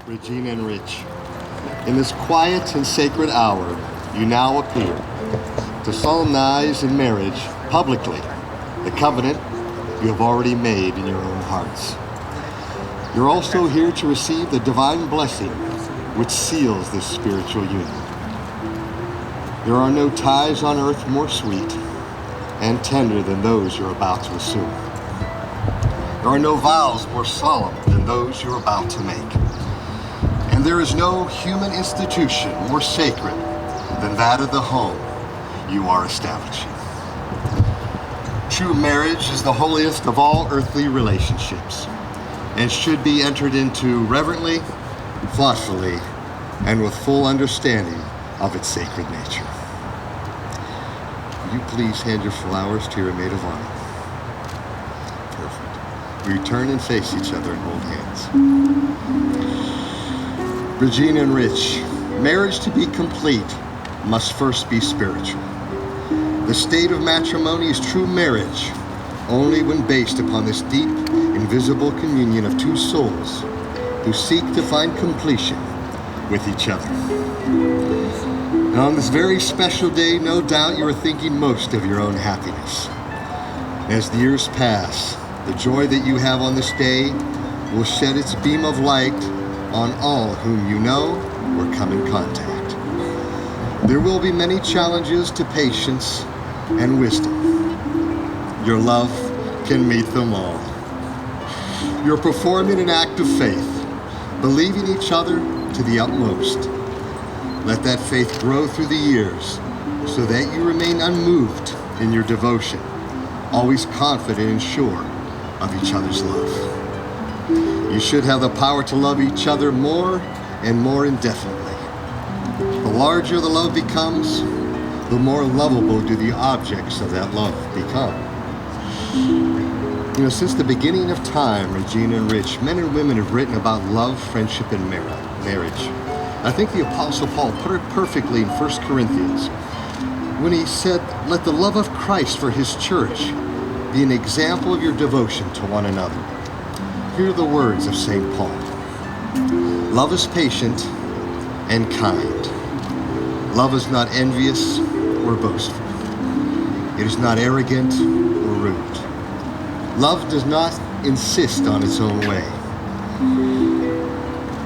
Regina and Rich, in this quiet and sacred hour, you now appear to solemnize in marriage publicly the covenant you have already made in your own hearts. You're also here to receive the divine blessing which seals this spiritual union. There are no ties on earth more sweet and tender than those you're about to assume. There are no vows more solemn than those you're about to make. And there is no human institution more sacred than that of the home you are establishing. True marriage is the holiest of all earthly relationships and should be entered into reverently, thoughtfully, and with full understanding of its sacred nature. Will you please hand your flowers to your maid of honor? Perfect. We turn and face each other and hold hands. Regina and Rich, marriage to be complete must first be spiritual. The state of matrimony is true marriage only when based upon this deep, invisible communion of two souls who seek to find completion with each other. And on this very special day, no doubt you are thinking most of your own happiness. As the years pass, the joy that you have on this day will shed its beam of light on all whom you know or come in contact. There will be many challenges to patience and wisdom. Your love can meet them all. You're performing an act of faith, believing each other to the utmost. Let that faith grow through the years so that you remain unmoved in your devotion, always confident and sure of each other's love. You should have the power to love each other more and more indefinitely. The larger the love becomes, the more lovable do the objects of that love become. You know, since the beginning of time, Regina and Rich, men and women have written about love, friendship, and marriage. I think the Apostle Paul put it perfectly in 1 Corinthians when he said, "Let the love of Christ for his church be an example of your devotion to one another." Hear the words of St. Paul. Love is patient and kind. Love is not envious or boastful. It is not arrogant or rude. Love does not insist on its own way.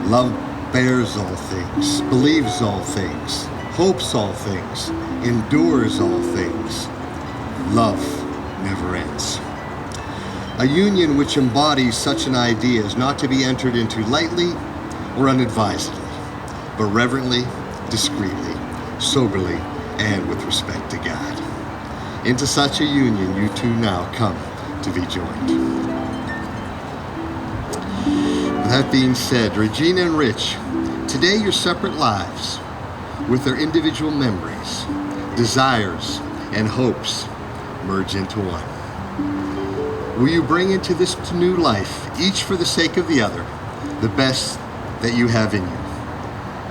Love bears all things, believes all things, hopes all things, endures all things. Love never ends. A union which embodies such an idea is not to be entered into lightly or unadvisedly, but reverently, discreetly, soberly, and with respect to God. Into such a union you two now come to be joined. With that being said, Regina and Rich, today your separate lives, with their individual memories, desires, and hopes, merge into one. Will you bring into this new life, each for the sake of the other, the best that you have in you?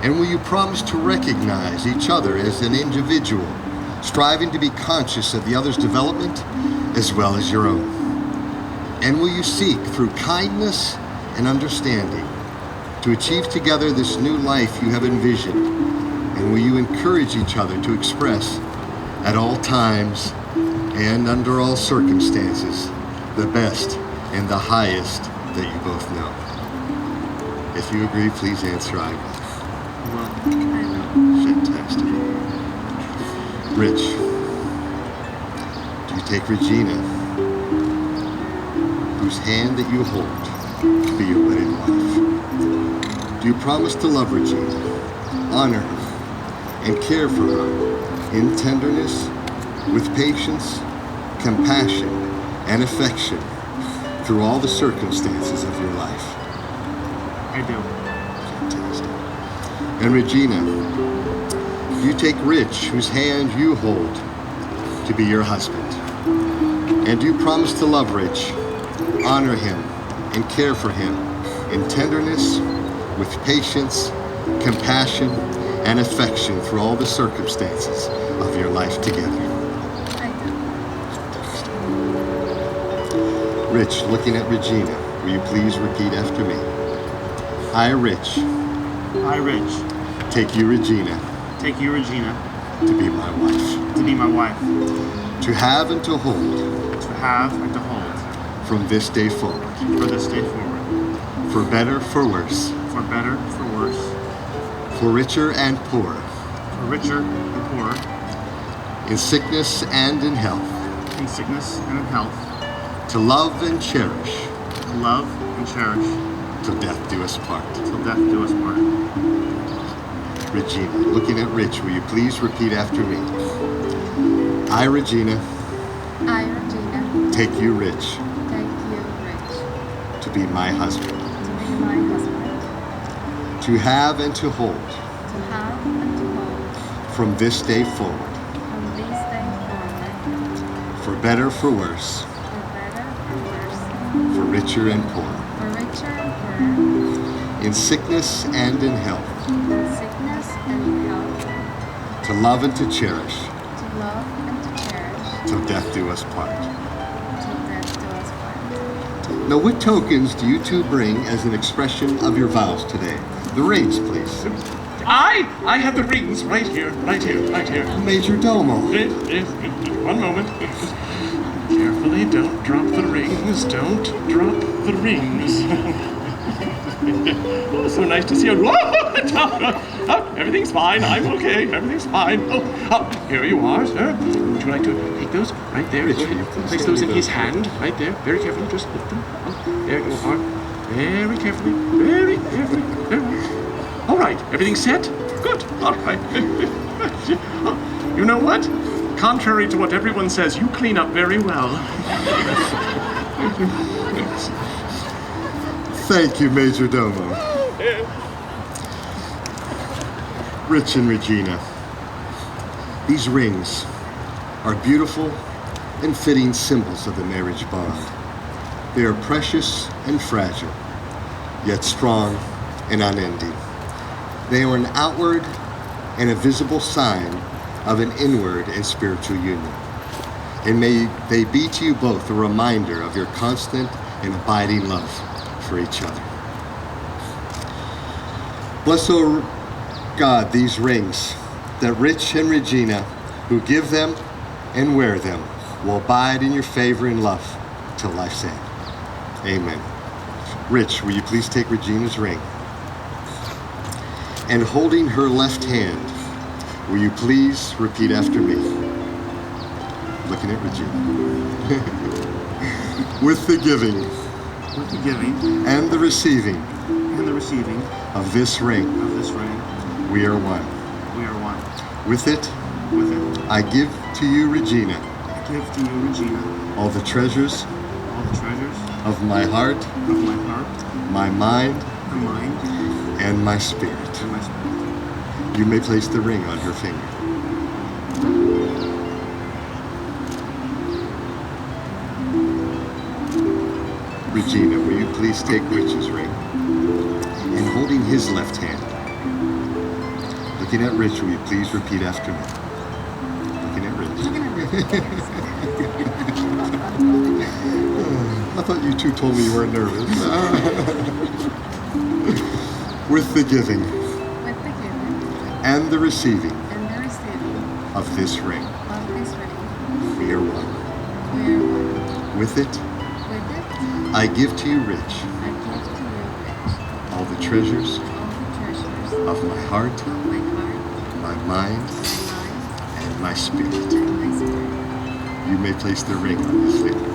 And will you promise to recognize each other as an individual, striving to be conscious of the other's development as well as your own? And will you seek, through kindness and understanding, to achieve together this new life you have envisioned? And will you encourage each other to express, at all times and under all circumstances, the best and the highest that you both know? If you agree, please answer I will. Fantastic. Rich, do you take Regina, whose hand that you hold, to be your wedded wife? Do you promise to love Regina, honor her, and care for her in tenderness, with patience, compassion, and affection through all the circumstances of your life? I do. Fantastic. And Regina, you take Rich, whose hand you hold, to be your husband. And you promise to love Rich, honor him, and care for him in tenderness, with patience, compassion, and affection through all the circumstances of your life together. I do. Rich, looking at Regina, will you please repeat after me? I, Rich, I, Rich, take you, Regina, take you, Regina, to be my wife, to be my wife, to have and to hold to have and to hold from this day forward, for this day forward, for better, for worse, for better, for worse, for richer and poorer, for richer and poorer, in sickness and in health, in sickness and in health, to love and cherish, to love and cherish, till death do us part. till death do us part. Regina, looking at Rich, will you please repeat after me? I, Regina, I, Regina, take you, Rich, take you, Rich, to be my husband, to be my husband, to have and to hold to have and to hold from this day forward, from this day forward, for better, for worse, for better, for worse, for richer and poorer, for richer and poorer, in sickness and in health, in sickness and in health, to love and to cherish, to love and to cherish, till death do us part. till death do us part. Now, what tokens do you two bring as an expression of your vows today? The rings, please. I have the rings right here, right here, right here. Major Domo. One moment. Carefully, don't drop the rings. Don't drop the rings. Oh, so nice to see you. Oh, everything's fine. I'm okay. Everything's fine. Oh, here you are, sir. Would you like to take those? Right there. Rich, Go ahead. will you please Place hand those me in his those? hand. Right there. Very carefully. Just lift them. Oh, there you are. Very carefully. Very carefully. There you are. All right. Everything's set? Good. All right. You know what? Contrary to what everyone says, you clean up very well. Thank you, Major Domo. Rich and Regina, these rings are beautiful and fitting symbols of the marriage bond. They are precious and fragile, yet strong and unending. They are an outward and a visible sign of an inward and spiritual union. And may they be to you both a reminder of your constant and abiding love for each other. Bless, O God, these rings, that Rich and Regina, who give them and wear them, will abide in your favor and love till life's end. Amen. Rich, will you please take Regina's ring? And holding her left hand, will you please repeat after me? Looking at Regina. With the giving With the giving and the receiving and the receiving of this ring, of this ring, we are one. we are one. With it, With it, I give to you, Regina, I give to you, Regina, all the treasures all the treasures of my heart, of my heart, my mind, my mind, and my spirit. and my spirit. You may place the ring on her finger. Regina, will you please take Rich's ring? And holding his left hand, looking at Rich, will you please repeat after me? Looking at Rich. I thought you two told me you weren't nervous. With the giving With the giving and the receiving and the receiving of this ring, of this ring, we are one. we are one. With it, With it, I give to you, Rich, I give to you, Rich, all the treasures all the treasures of my heart, of my heart, my mind, my mind, and my spirit. and my spirit. You may place the ring on his finger.